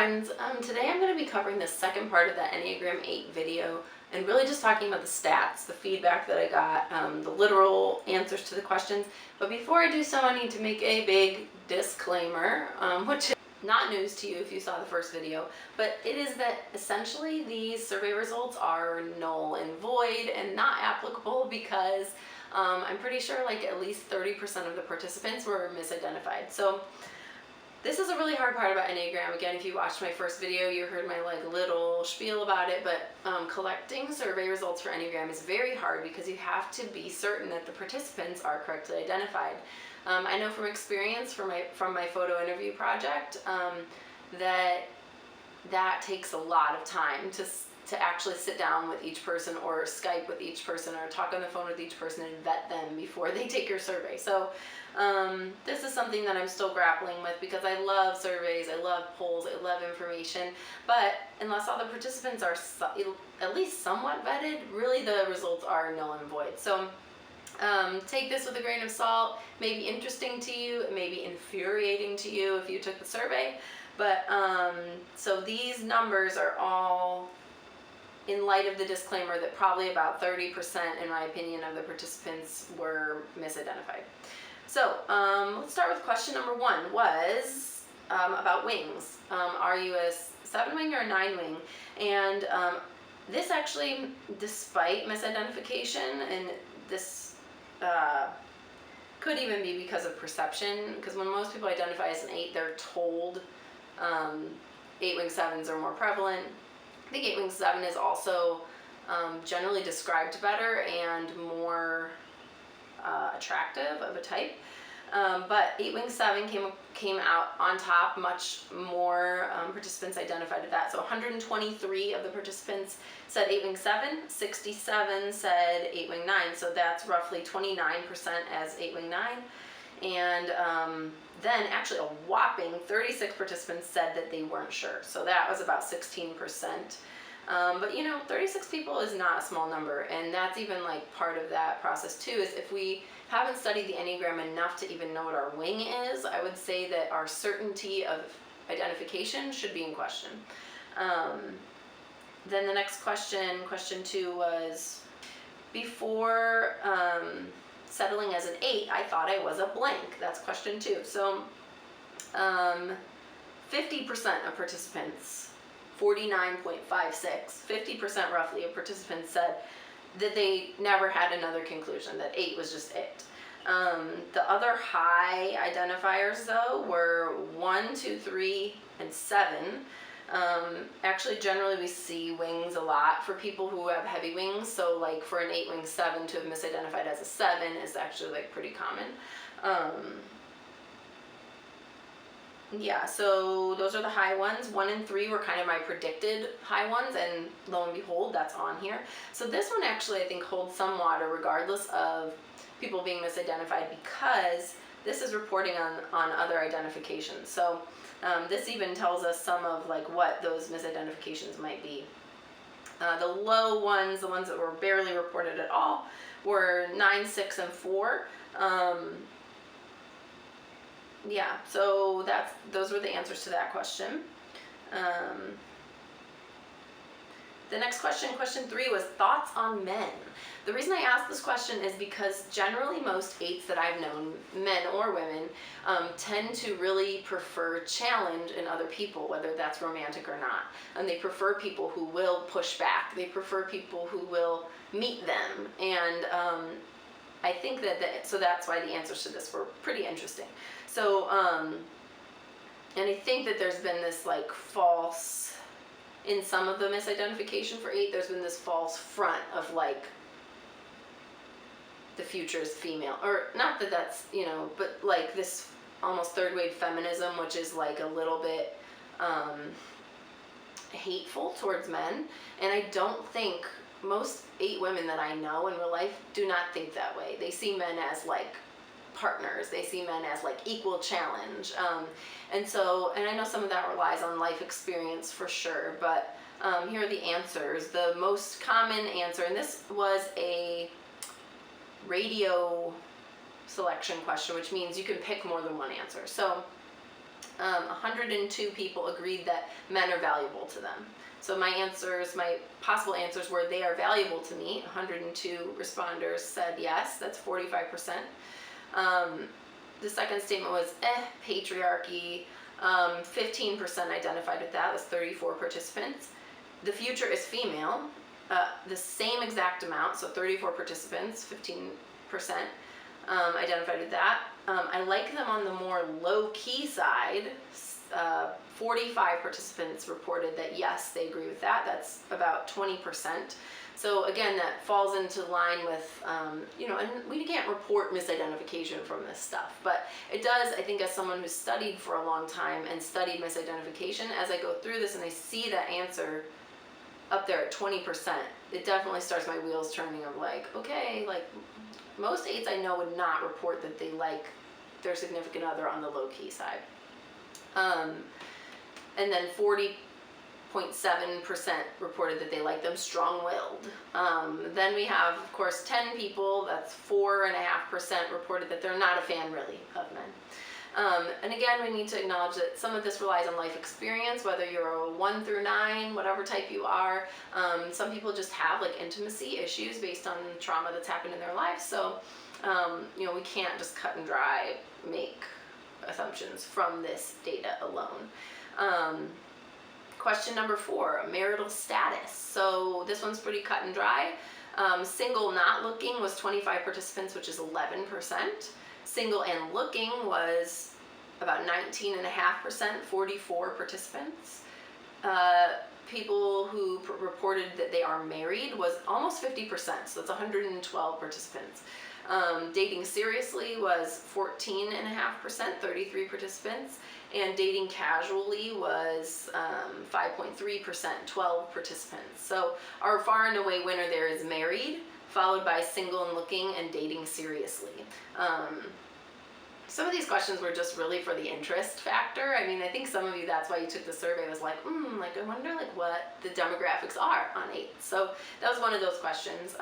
friends, today I'm going to be covering the second part of that Enneagram 8 video and really just talking about the stats, the feedback that I got, the literal answers to the questions. But before I do so, I need to make a big disclaimer, which is not news to you if you saw the first video, but it is that essentially these survey results are null and void and not applicable because I'm pretty sure like at least 30% of the participants were misidentified. So this is a really hard part about Enneagram. Again, if you watched my first video, you heard my like little spiel about it, but collecting survey results for Enneagram is very hard because you have to be certain that the participants are correctly identified. I know from experience from my photo interview project that takes a lot of time to actually sit down with each person or Skype with each person or talk on the phone with each person and vet them before they take your survey. So this is something that I'm still grappling with because I love surveys, I love polls, I love information, but unless all the participants are at least somewhat vetted, really the results are null and void. So take this with a grain of salt. It may be interesting to you, it may be infuriating to you if you took the survey, but so these numbers are all in light of the disclaimer that probably about 30%, in my opinion, of the participants were misidentified. So let's start with question number one, was about wings. Are you a 7-wing or a 9-wing? And this actually, despite misidentification, and this could even be because of perception, because when most people identify as an 8, they're told 8-wing 7s are more prevalent. I think 8-wing 7 is also generally described better and more attractive of a type. But 8-wing 7 came out on top, much more participants identified with that. So 123 of the participants said 8-wing 7, 67 said 8-wing 9, so that's roughly 29% as 8-wing 9. And then actually a whopping 36 participants said that they weren't sure. So that was about 16%. But you know, 36 people is not a small number, and that's even like part of that process too, is if we haven't studied the Enneagram enough to even know what our wing is, I would say that our certainty of identification should be in question. Then the next question 2 was, before settling as an 8, I thought I was a blank. That's question 2. So 50% of participants, 49.56, 50% roughly of participants said that they never had another conclusion, that 8 was just it. The other high identifiers though were 1, 2, 3, and 7. Actually, generally we see wings a lot for people who have heavy wings. So like for an 8-wing 7 to have misidentified as a 7 is actually like pretty common. Yeah, so those are the high ones. 1 and 3 were kind of my predicted high ones, and lo and behold, that's on here. So this one actually I think holds some water regardless of people being misidentified, because this is reporting on other identifications. So this even tells us some of like what those misidentifications might be. The low ones, the ones that were barely reported at all, were 9, 6, and 4. Yeah, so those were the answers to that question. The next question 3, was thoughts on men. The reason I asked this question is because generally most 8s that I've known, men or women, tend to really prefer challenge in other people, whether that's romantic or not. And they prefer people who will push back. They prefer people who will meet them. And I think so that's why the answers to this were pretty interesting. So, and I think that there's been this like false, in some of the misidentification for 8, there's been this false front of like, the future is female, or not that that's, you know, but like this almost third wave feminism, which is like a little bit hateful towards men. And I don't think most 8 women that I know in real life do not think that way. They see men as like partners. They see men as like equal challenge. And I know some of that relies on life experience for sure, but here are the answers. The most common answer, and this was a radio selection question, which means you can pick more than one answer. So 102 people agreed that men are valuable to them. So my possible answers were they are valuable to me. 102 responders said yes, that's 45%. The second statement was patriarchy. 15% identified with that, that's 34 participants. The future is female, the same exact amount, so 34 participants, 15% identified with that. I like them on the more low-key side. 45 participants reported that yes, they agree with that. That's about 20%. So again, that falls into line with, and we can't report misidentification from this stuff, but it does, I think, as someone who's studied for a long time and studied misidentification, as I go through this and I see that answer up there at 20%, it definitely starts my wheels turning of like, okay, like most 8s I know would not report that they like their significant other on the low-key side. And then 40.7% reported that they like them strong-willed. Then we have, of course, 10 people, that's 4.5% reported that they're not a fan, really, of men. And again, we need to acknowledge that some of this relies on life experience, whether you're a 1 through 9, whatever type you are. Some people just have like intimacy issues based on trauma that's happened in their lives. So, we can't just cut and dry make assumptions from this data alone. Question number 4, marital status. So this one's pretty cut and dry. Single not looking was 25 participants, which is 11%. Single and looking was about 19.5%, 44 participants. People who reported that they are married was almost 50%, so that's 112 participants. Dating seriously was 14.5%, 33 participants, and dating casually was 5.3%, 12 participants. So our far and away winner there is married, followed by single and looking, and dating seriously. Some of these questions were just really for the interest factor. I mean, I think some of you, that's why you took the survey, was like, I wonder what the demographics are on 8. So that was one of those questions.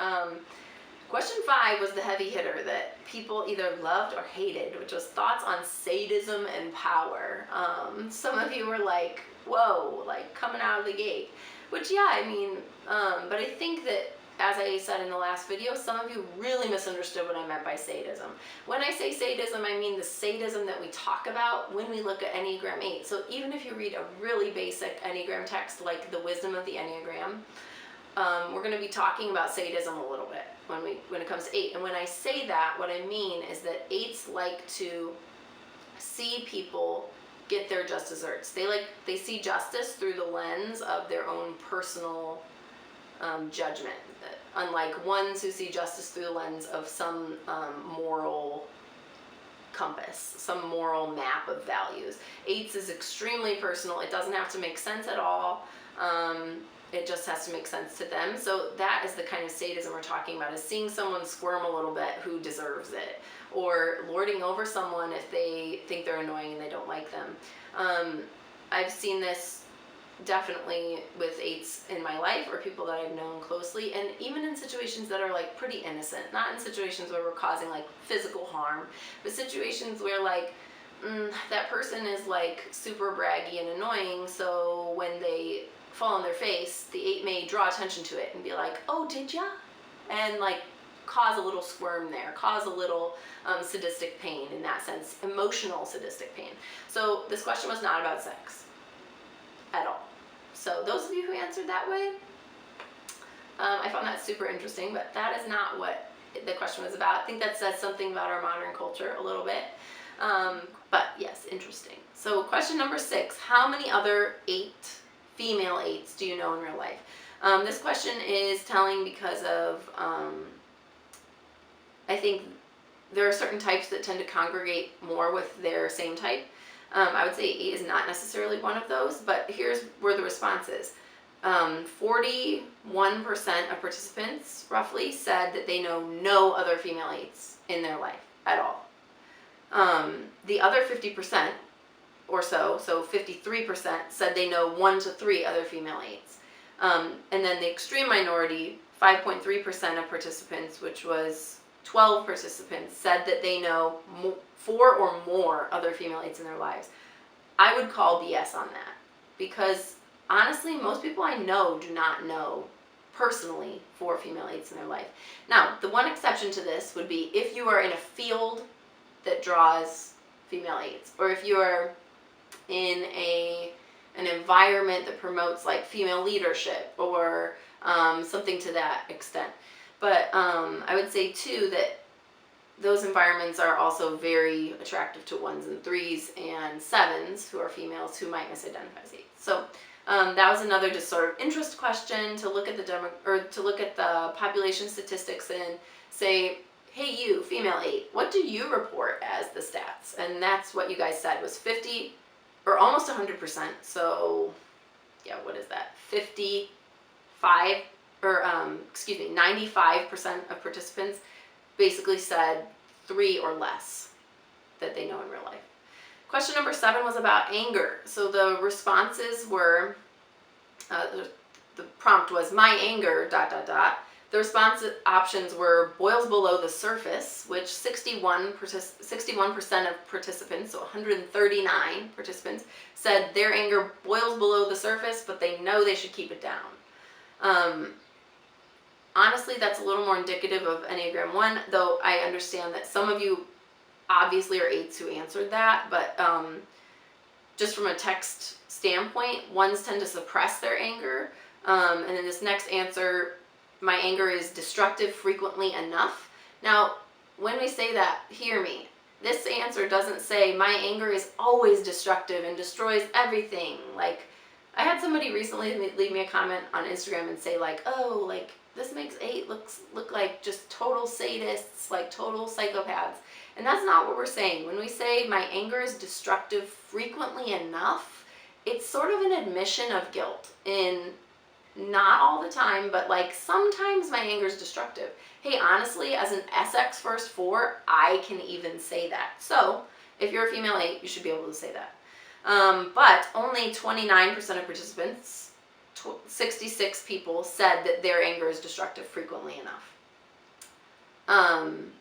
Question 5 was the heavy hitter that people either loved or hated, which was thoughts on sadism and power. Some of you were like, whoa, like coming out of the gate. Which, yeah, I mean, but I think that, as I said in the last video, some of you really misunderstood what I meant by sadism. When I say sadism, I mean the sadism that we talk about when we look at Enneagram 8. So even if you read a really basic Enneagram text like The Wisdom of the Enneagram, we're going to be talking about sadism a little bit when it comes to 8. And when I say that, what I mean is that 8s like to see people get their just desserts. They see justice through the lens of their own personal judgment, unlike 1s who see justice through the lens of some moral compass, some moral map of values. 8s is extremely personal. It doesn't have to make sense at all. It just has to make sense to them. So that is the kind of sadism we're talking about, is seeing someone squirm a little bit who deserves it, or lording over someone if they think they're annoying and they don't like them. I've seen this definitely with 8s in my life, or people that I've known closely, and even in situations that are like pretty innocent, not in situations where we're causing like physical harm, but situations where like that person is like super braggy and annoying, so when they fall on their face, the 8 may draw attention to it and be like, oh, did ya? And like cause a little squirm there, cause a little sadistic pain in that sense, emotional sadistic pain. So this question was not about sex at all. So those of you who answered that way, I found that super interesting, but that is not what the question was about. I think that says something about our modern culture a little bit. But yes, interesting. So question number 6, how many other female 8s do you know in real life? This question is telling because of, I think there are certain types that tend to congregate more with their same type. I would say 8 is not necessarily one of those, but here's where the response is. 41% of participants, roughly, said that they know no other female 8s in their life at all. The other 50% or so 53%, said they know 1 to 3 other female 8s. And then the extreme minority, 5.3% of participants, which was 12 participants, said that they know 4 or more other female 8s in their lives. I would call BS on that, because honestly, most people I know do not know personally 4 female 8s in their life. Now, the one exception to this would be if you are in a field that draws female 8s, or if you are in an environment that promotes like female leadership, or something to that extent. But I would say too that those environments are also very attractive to 1s and 3s and 7s who are females who might misidentify as 8s. So that was another just sort of interest question to look at the population statistics and say, hey, you female 8, what do you report as the stats? And that's what you guys said was 50 or almost 100%. So yeah, what is that? 55 or 95% of participants basically said 3 or less that they know in real life. Question number 7 was about anger. So the responses were, the prompt was my anger, ... The response options were boils below the surface, which 61% of participants, so 139 participants, said their anger boils below the surface, but they know they should keep it down. Honestly, that's a little more indicative of Enneagram 1, though I understand that some of you obviously are 8s who answered that, but just from a text standpoint, 1s tend to suppress their anger. And then this next answer, my anger is destructive frequently enough. Now, when we say that, hear me. This answer doesn't say my anger is always destructive and destroys everything. Like, I had somebody recently leave me a comment on Instagram and say like, oh, like this makes 8 look like just total sadists, like total psychopaths. And that's not what we're saying. When we say my anger is destructive frequently enough, it's sort of an admission of guilt. In not all the time, but like sometimes my anger is destructive. Hey, honestly, as an SX first 4, I can even say that. So if you're a female 8, you should be able to say that. But only 29% of participants, 66 people, said that their anger is destructive frequently enough. And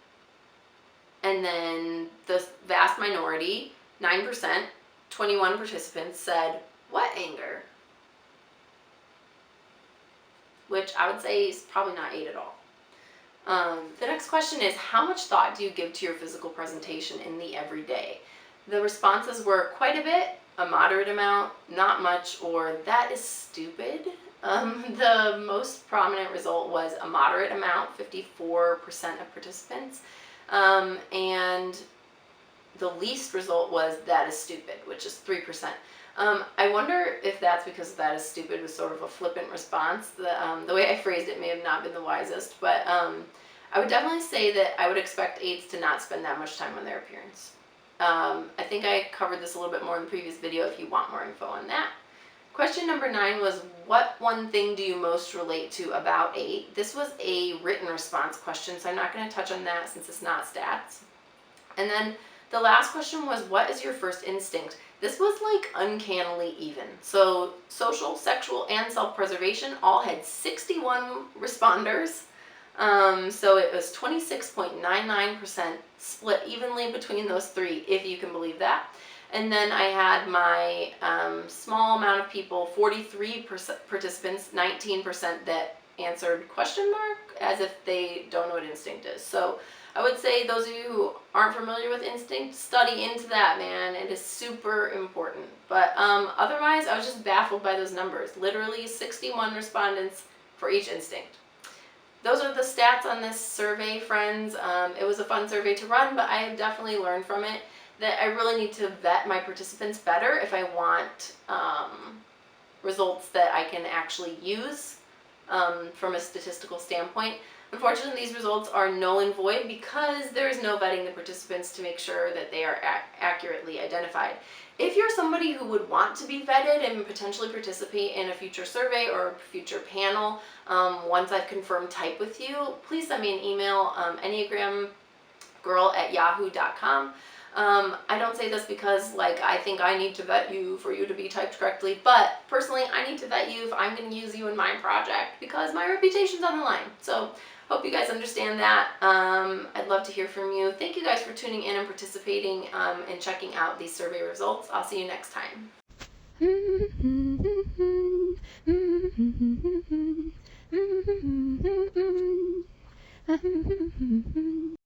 then the vast minority, 9%, 21 participants said, what anger? Which I would say is probably not 8 at all. The next question is, how much thought do you give to your physical presentation in the everyday? The responses were quite a bit, a moderate amount, not much, or that is stupid. The most prominent result was a moderate amount, 54% of participants. And the least result was that is stupid, which is 3%. I wonder if that's because that is stupid was sort of a flippant response. The way I phrased it may have not been the wisest, but I would definitely say that I would expect 8s to not spend that much time on their appearance. I think I covered this a little bit more in the previous video if you want more info on that. Question number 9 was, what one thing do you most relate to about 8? This was a written response question, so I'm not going to touch on that since it's not stats. And then the last question was, what is your first instinct? This was like uncannily even. So social, sexual, and self-preservation all had 61 responders. So it was 26.99% split evenly between those 3, if you can believe that. And then I had my small amount of people, 43 participants, 19% that answered question mark as if they don't know what instinct is. So I would say those of you who aren't familiar with instinct, study into that, man. It is super important. But otherwise, I was just baffled by those numbers. Literally 61 respondents for each instinct. Those are the stats on this survey, friends. It was a fun survey to run, but I have definitely learned from it that I really need to vet my participants better if I want results that I can actually use from a statistical standpoint. Unfortunately, these results are null and void because there is no vetting the participants to make sure that they are accurately identified. If you're somebody who would want to be vetted and potentially participate in a future survey or a future panel, once I've confirmed type with you, please send me an email, enneagramgirl@yahoo.com. I don't say this because like I think I need to vet you for you to be typed correctly, but personally I need to vet you if I'm going to use you in my project because my reputation's on the line. So hope you guys understand that. I'd love to hear from you. Thank you guys for tuning in and participating and checking out these survey results. I'll see you next time.